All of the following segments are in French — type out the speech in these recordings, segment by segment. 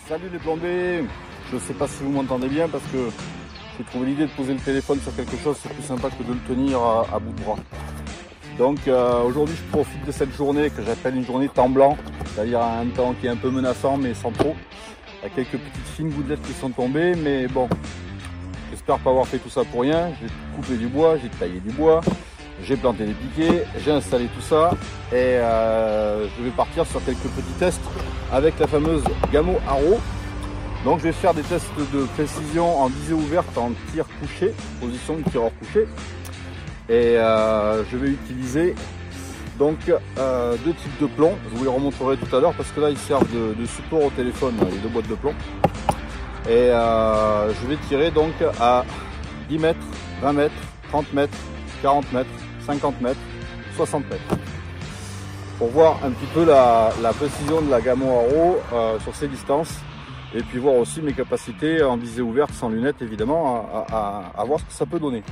Salut les plombiers. Je ne sais pas si vous m'entendez bien parce que j'ai trouvé l'idée de poser le téléphone sur quelque chose, c'est plus sympa que de le tenir à bout de bras. Donc aujourd'hui je profite de cette journée que j'appelle une journée temps blanc, c'est-à-dire un temps qui est un peu menaçant mais sans trop. Il y a quelques petites fines gouttelettes qui sont tombées, mais bon, j'espère pas avoir fait tout ça pour rien. J'ai coupé du bois, j'ai taillé du bois, j'ai planté des piquets, j'ai installé tout ça et je vais partir sur quelques petits tests avec la fameuse Gamo Haro. Donc je vais faire des tests de précision en visée ouverte, en tir couché, position de tireur couché. Et je vais utiliser donc deux types de plombs. Je vous les remontrerai tout à l'heure parce que là ils servent de support au téléphone, les deux boîtes de plomb. Et je vais tirer donc à 10 mètres, 20 mètres, 30 mètres, 40 mètres, 50 mètres, 60 mètres. Pour voir un petit peu la précision de la Gamo Haro sur ces distances. Et puis voir aussi mes capacités en visée ouverte, sans lunettes évidemment, à voir ce que ça peut donner.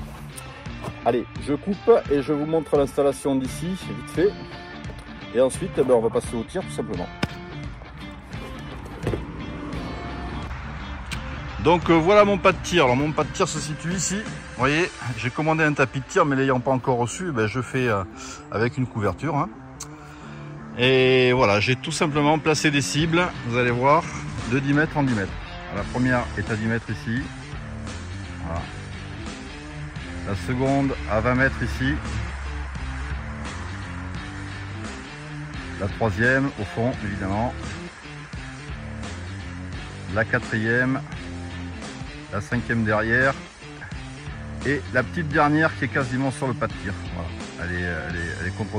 Allez, je coupe et je vous montre l'installation d'ici, vite fait. Et ensuite, on va passer au tir tout simplement. Donc voilà mon pas de tir. Alors mon pas de tir se situe ici. Vous voyez, j'ai commandé un tapis de tir, mais l'ayant pas encore reçu, je fais avec une couverture. Hein. Et voilà, j'ai tout simplement placé des cibles, vous allez voir, de 10 mètres en 10 mètres. La première est à 10 mètres ici. Voilà. La seconde à 20 mètres ici. La troisième au fond, évidemment. La quatrième. La cinquième derrière. Et la petite dernière qui est quasiment sur le pas de tir. Voilà. Elle est contre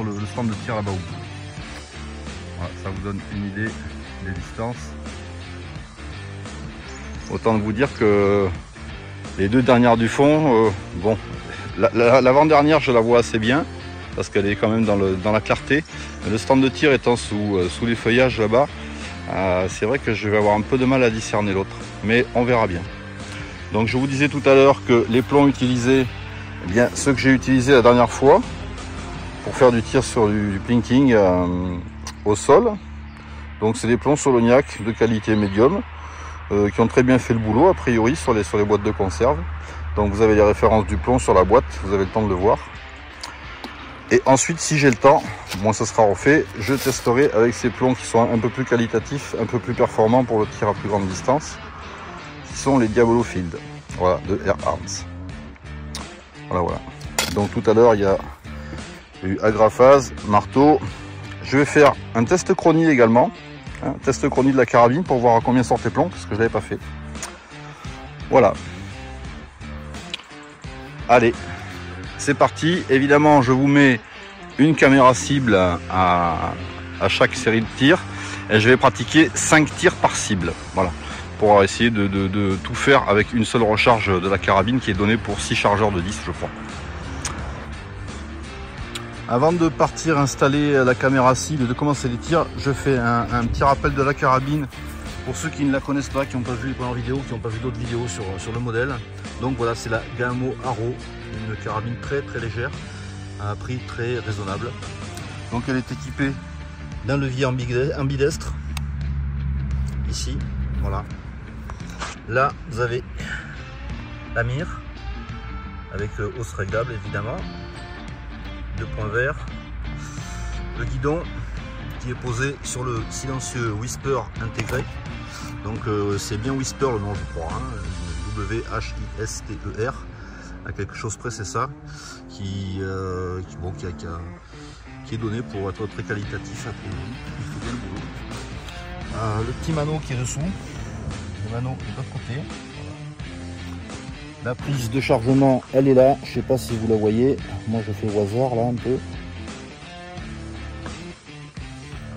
le stand de tir là-bas au bout. Voilà, ça vous donne une idée des distances. Autant vous dire que les deux dernières du fond, bon, l'avant-dernière je la vois assez bien parce qu'elle est quand même dans la clarté. Le stand de tir étant sous les feuillages là-bas, c'est vrai que je vais avoir un peu de mal à discerner l'autre, mais on verra bien. Donc je vous disais tout à l'heure que les plombs utilisés, eh bien ceux que j'ai utilisés la dernière fois pour faire du tir sur du plinking au sol, donc c'est des plombs Solognac de qualité médium. Qui ont très bien fait le boulot a priori sur les boîtes de conserve. Donc vous avez les références du plomb sur la boîte, vous avez le temps de le voir. Et ensuite si j'ai le temps, moi ça sera refait, je testerai avec ces plombs qui sont un peu plus qualitatifs, un peu plus performants pour le tir à plus grande distance, qui sont les Diabolo Field, voilà, de Air Arms. Voilà. Donc tout à l'heure il y a eu agraphase, marteau. Je vais faire un test chronie également. Test chronie de la carabine pour voir à combien sortent les plombs parce que je l'avais pas fait. Voilà. Allez, c'est parti. Évidemment, je vous mets une caméra cible à chaque série de tirs et je vais pratiquer 5 tirs par cible. Voilà, pour essayer de tout faire avec une seule recharge de la carabine qui est donnée pour 6 chargeurs de 10, je crois. Avant de partir installer la caméra cible et de commencer les tirs, je fais un petit rappel de la carabine pour ceux qui ne la connaissent pas, qui n'ont pas vu les premières vidéos, qui n'ont pas vu d'autres vidéos sur le modèle. Donc voilà, c'est la Gamo Haro, une carabine très légère, à un prix très raisonnable. Donc elle est équipée d'un levier ambidestre, ici, voilà. Là, vous avez la mire, avec hausse réglable évidemment. 2 points verts, le guidon qui est posé sur le silencieux Whisper intégré, donc c'est bien Whisper le nom je crois, hein, W-H-I-S-T-E-R, à quelque chose près c'est ça, qui est donné pour être très qualitatif, il fait bien le boulot. Le petit mano qui est dessous, le mano est de l'autre côté. La prise de chargement, elle est là, je sais pas si vous la voyez, moi je fais au hasard là un peu.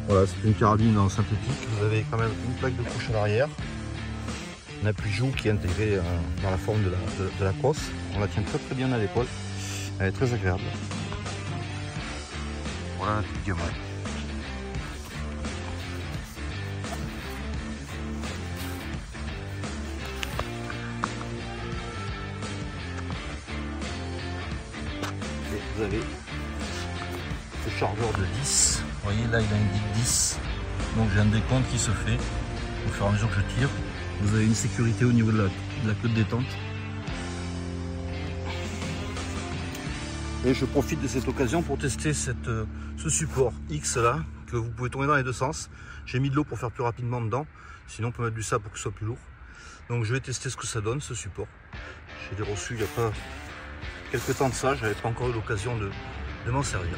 Voilà, c'est une carabine en synthétique, vous avez quand même une plaque de couche à l'arrière, un appui-joue qui est intégré dans la forme de la crosse, on la tient très bien à l'épaule, elle est très agréable. Voilà la petite gamme. Vous avez ce chargeur de 10, vous voyez là il indique 10, donc j'ai un décompte qui se fait, au fur et à mesure que je tire. Vous avez une sécurité au niveau de la queue de détente. Et je profite de cette occasion pour tester ce support X là, que vous pouvez tourner dans les deux sens. J'ai mis de l'eau pour faire plus rapidement dedans, sinon on peut mettre du sable pour que ce soit plus lourd. Donc je vais tester ce que ça donne, ce support. Je l'ai reçu il n'y a pas quelques temps de ça, je n'avais pas encore eu l'occasion de m'en servir.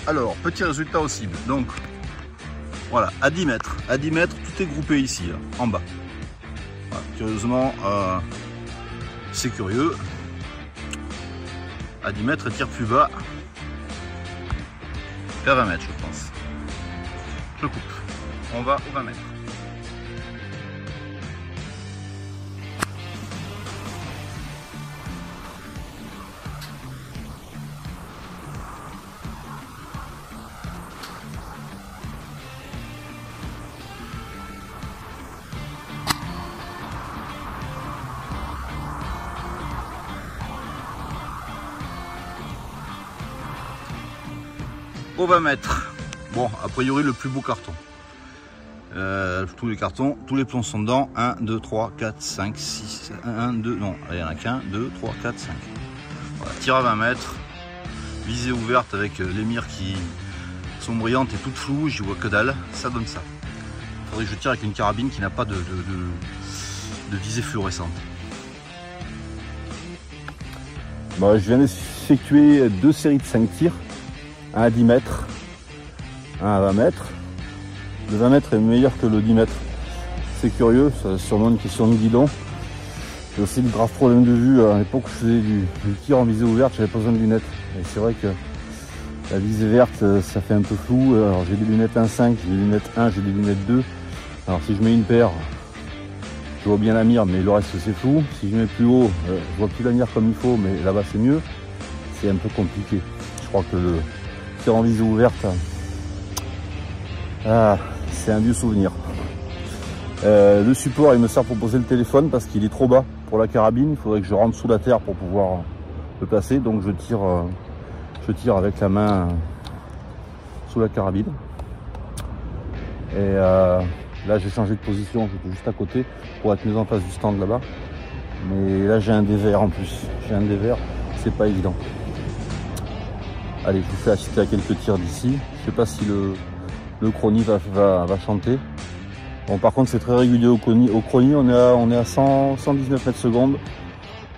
Alors, petit résultat au cible. Donc, voilà, à 10 mètres. À 10 mètres, tout est groupé ici, là, en bas. Voilà, curieusement, c'est curieux. À 10 mètres, elle tire plus bas. Vers 20 mètres, je pense. Je coupe. On va aux 20 mètres. Au 20 mètres. Bon, a priori le plus beau carton. Tous les cartons, tous les plombs sont dedans. 1, 2, 3, 4, 5, 6, 1, 2, non, il n'y en a qu'un, 2, 3, 4, 5. Voilà, tir à 20 mètres. Visée ouverte avec les mires qui sont brillantes et toutes floues, j'y vois que dalle, ça donne ça. Il faudrait que je tire avec une carabine qui n'a pas de visée fluorescente. Bon, je viens d'effectuer 2 séries de 5 tirs. Un à 10 mètres, un à 20 mètres. Le 20 mètres est meilleur que le 10 mètres. C'est curieux, c'est sûrement une question de guidon. J'ai aussi de graves problèmes de vue. À l'époque où je faisais du tir en visée ouverte, j'avais pas besoin de lunettes. Et c'est vrai que la visée verte, ça fait un peu flou. Alors j'ai des lunettes 1.5, j'ai des lunettes 1, j'ai des lunettes 2. Alors si je mets une paire, je vois bien la mire, mais le reste c'est flou. Si je mets plus haut, je vois plus la mire comme il faut, mais là-bas c'est mieux. C'est un peu compliqué. Je crois que le tir en visée ouverte, c'est un vieux souvenir. Le support il me sert pour poser le téléphone parce qu'il est trop bas pour la carabine. Il faudrait que je rentre sous la terre pour pouvoir le placer, donc je tire avec la main sous la carabine. Et là j'ai changé de position, j'étais juste à côté pour être mis en face du stand là-bas, mais là j'ai un dévers en plus, c'est pas évident. Allez, je vous fais assister à quelques tirs d'ici. Je sais pas si le chronie va chanter. Bon, par contre, c'est très régulier au chronie. On est à 119 mètres secondes,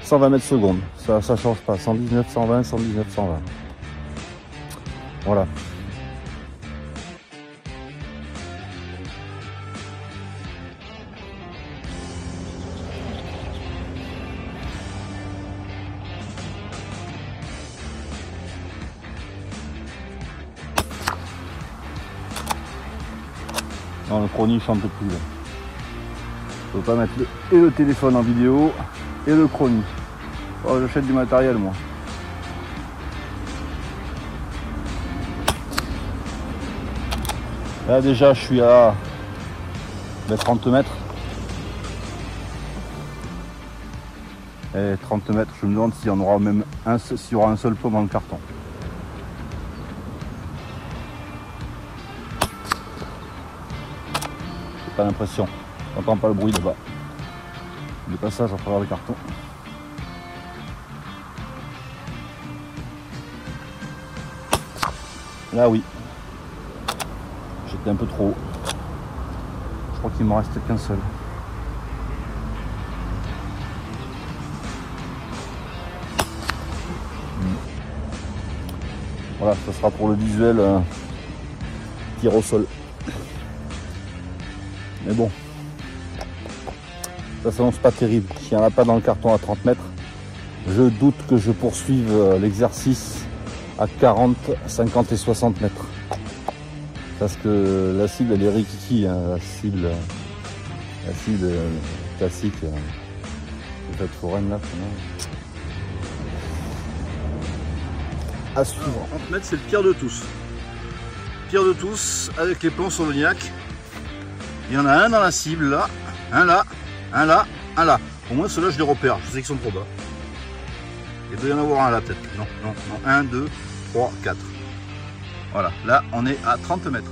120 mètres secondes. Ça change pas. 119, 120, 119, 120. Voilà. Non, le chronie chante plus là. Je peux pas mettre le téléphone en vidéo et le chronie. Oh, j'achète du matériel moi. Là déjà je suis à 30 mètres. Et 30 mètres, je me demande s'il y en aura même s'il y aura un seul plomb dans le carton. Pas l'impression, j'entends pas le bruit là-bas, le passage à travers le carton. Là oui, j'étais un peu trop haut, je crois qu'il m'en restait qu'un seul. Voilà, ça sera pour le visuel tir au sol. Mais bon, ça s'annonce pas terrible. S'il n'y en a pas dans le carton à 30 mètres, je doute que je poursuive l'exercice à 40, 50 et 60 mètres. Parce que la cible elle est rikiki, hein, la cible classique. Cette foraine là. À suivre. 30 mètres, c'est le pire de tous. Pire de tous avec les plombs Soloniac. Il y en a un dans la cible là, un là, un là, un là. Au moins ceux-là je les repère, je sais qu'ils sont trop bas. Il doit y en avoir un là peut-être. Non, non, non. 1, 2, 3, 4. Voilà, là on est à 30 mètres.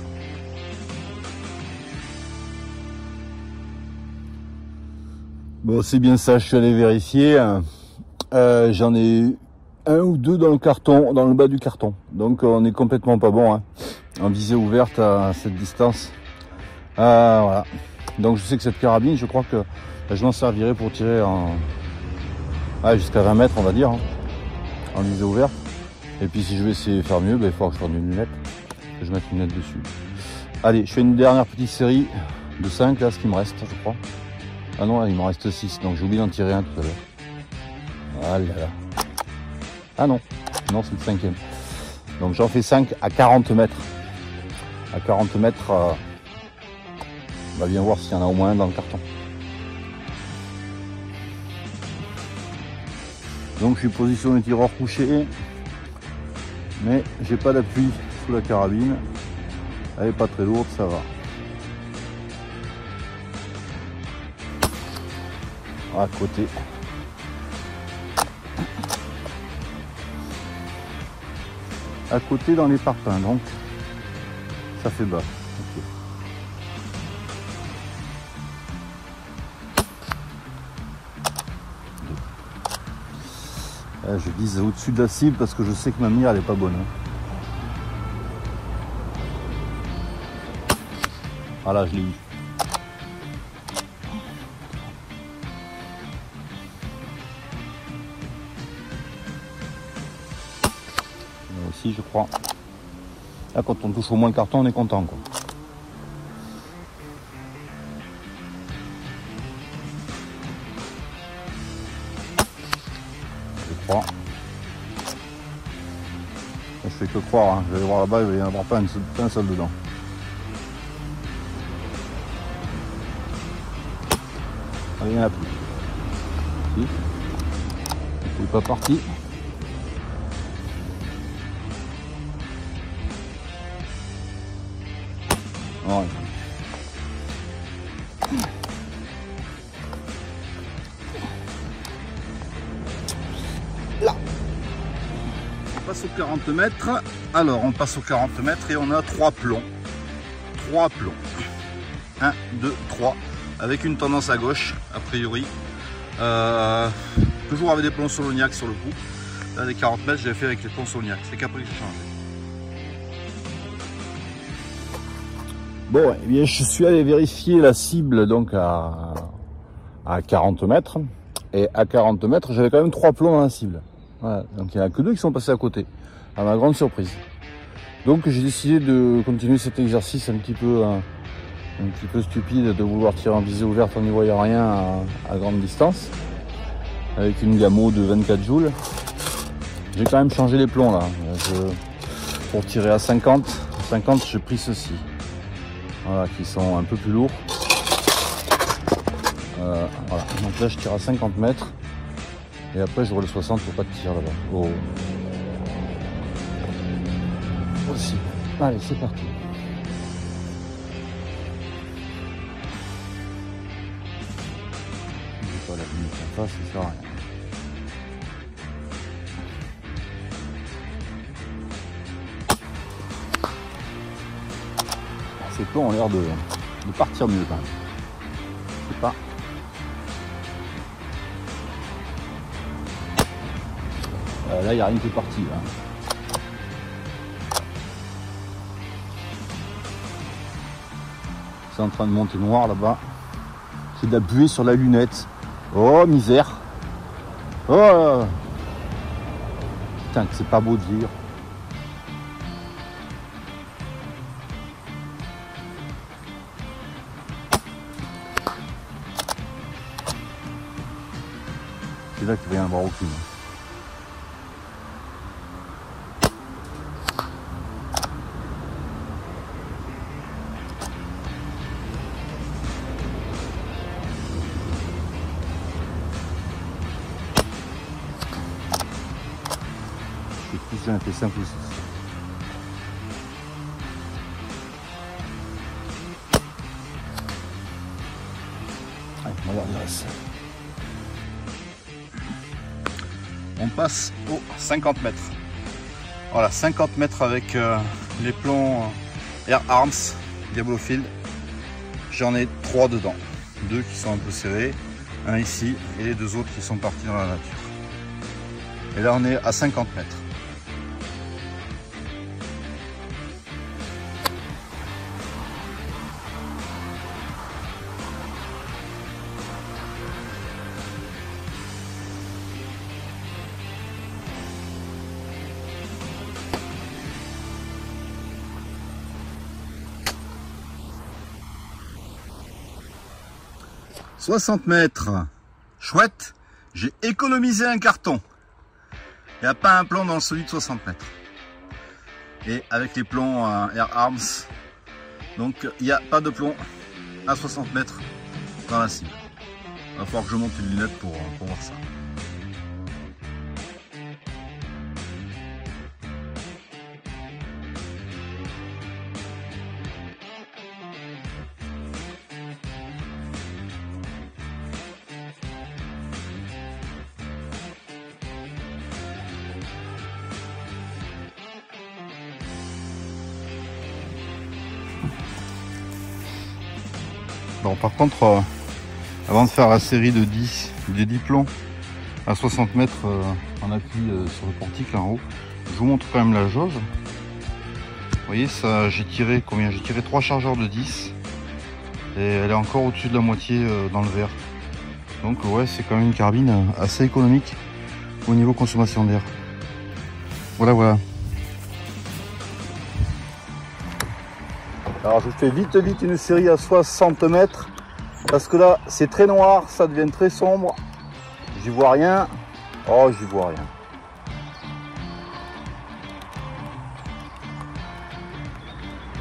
Bon, c'est bien ça, je suis allé vérifier. J'en ai un ou deux dans le carton, dans le bas du carton. Donc on est complètement pas bon, hein, en visée ouverte à cette distance. Voilà. Donc je sais que cette carabine, je crois que je m'en servirai pour tirer jusqu'à 20 mètres, on va dire, hein, en visée ouverte. Et puis si je vais essayer de faire mieux, il faudra que je prenne une lunette, que je mette une lunette dessus. Allez, je fais une dernière petite série de 5, là, ce qui me reste, je crois. Ah non, là, il m'en reste 6, donc j'ai oublié d'en tirer un tout à l'heure. Voilà. Ah non, non, c'est le 5e. Donc j'en fais 5 à 40 mètres. À 40 mètres, on va bien voir s'il y en a au moins un dans le carton. Donc je suis positionné tireur couché, mais j'ai pas d'appui sous la carabine. Elle est pas très lourde, ça va. À côté. À côté dans les parpaings, donc ça fait bas. Okay. Je vise au-dessus de la cible parce que je sais que ma mire elle est pas bonne. Voilà, je l'ai eu. Là aussi, je crois. Là, quand on touche au moins le carton, on est content, quoi. Je crois. Je fais que croire, hein. Je vais aller voir là-bas, il va y en avoir pas un seul dedans. Allez, il n'y en a plus. Si. Il n'est pas parti. Ouais. Là. On passe aux 40 mètres. Alors, on passe aux 40 mètres et on a 3 plombs. 3 plombs. 1, 2, 3. Avec une tendance à gauche, a priori. Toujours avec des plombs Soloniac sur le coup. Là, les 40 mètres, je l'ai fait avec les plombs Soloniac. C'est qu'après que j'ai changé. Bon, eh bien, je suis allé vérifier la cible donc à 40 mètres. Et à 40 mètres, j'avais quand même 3 plombs dans la cible. Voilà. Donc il n'y en a que 2 qui sont passés à côté, à ma grande surprise. Donc j'ai décidé de continuer cet exercice un petit peu stupide de vouloir tirer en visée ouverte en n'y voyant rien à grande distance. Avec une Gamo de 24 joules. J'ai quand même changé les plombs là. Pour tirer à 50, j'ai pris ceci. Voilà, qui sont un peu plus lourds. Voilà. Donc là je tire à 50 mètres. Et après je roule 60 pour pas de tir là-bas. Oh. Aussi. Allez, c'est parti. J'ai pas la limite en face, ça sert à rien. Ces plombs ont l'air de partir mieux quand même. Je sais pas. Là, il n'y a rien qui est parti. Là. C'est en train de monter noir là-bas. J'ai d'appuyer sur la lunette. Oh, misère. Oh. Putain, que c'est pas beau de vivre. C'est là qu'il va y en avoir aucune. C'est tout simple et simple. Allez, on va regarder ça. On passe aux 50 mètres. Voilà, 50 mètres avec les plombs Air Arms Diablofield. J'en ai 3 dedans. 2 qui sont un peu serrés, un ici et les 2 autres qui sont partis dans la nature. Et là on est à 50 mètres. « 60 mètres, chouette, j'ai économisé un carton. Il n'y a pas un plomb dans celui de 60 mètres. Et avec les plombs Air Arms, donc il n'y a pas de plomb à 60 mètres dans la cible. Il va falloir que je monte une lunette pour voir ça. Bon, par contre, avant de faire la série de 10 plombs à 60 mètres en appui sur le portique là en haut, je vous montre quand même la jauge. Vous voyez, ça, j'ai tiré combien? J'ai tiré 3 chargeurs de 10 et elle est encore au-dessus de la moitié dans le verre. Donc ouais, c'est quand même une carbine assez économique au niveau consommation d'air. Voilà. Alors je fais vite une série à 60 mètres parce que là c'est très noir, ça devient très sombre. J'y vois rien. Oh, j'y vois rien.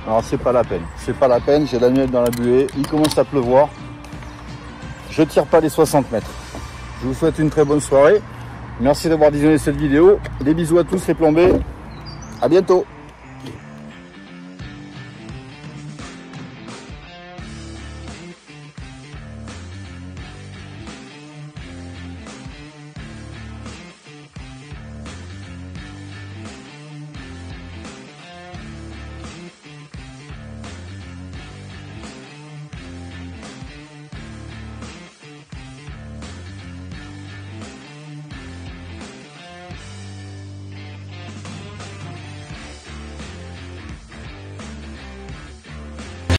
Alors c'est pas la peine, j'ai la lunette dans la buée, il commence à pleuvoir. Je tire pas les 60 mètres. Je vous souhaite une très bonne soirée. Merci d'avoir visionné cette vidéo. Des bisous à tous les plombés. À bientôt.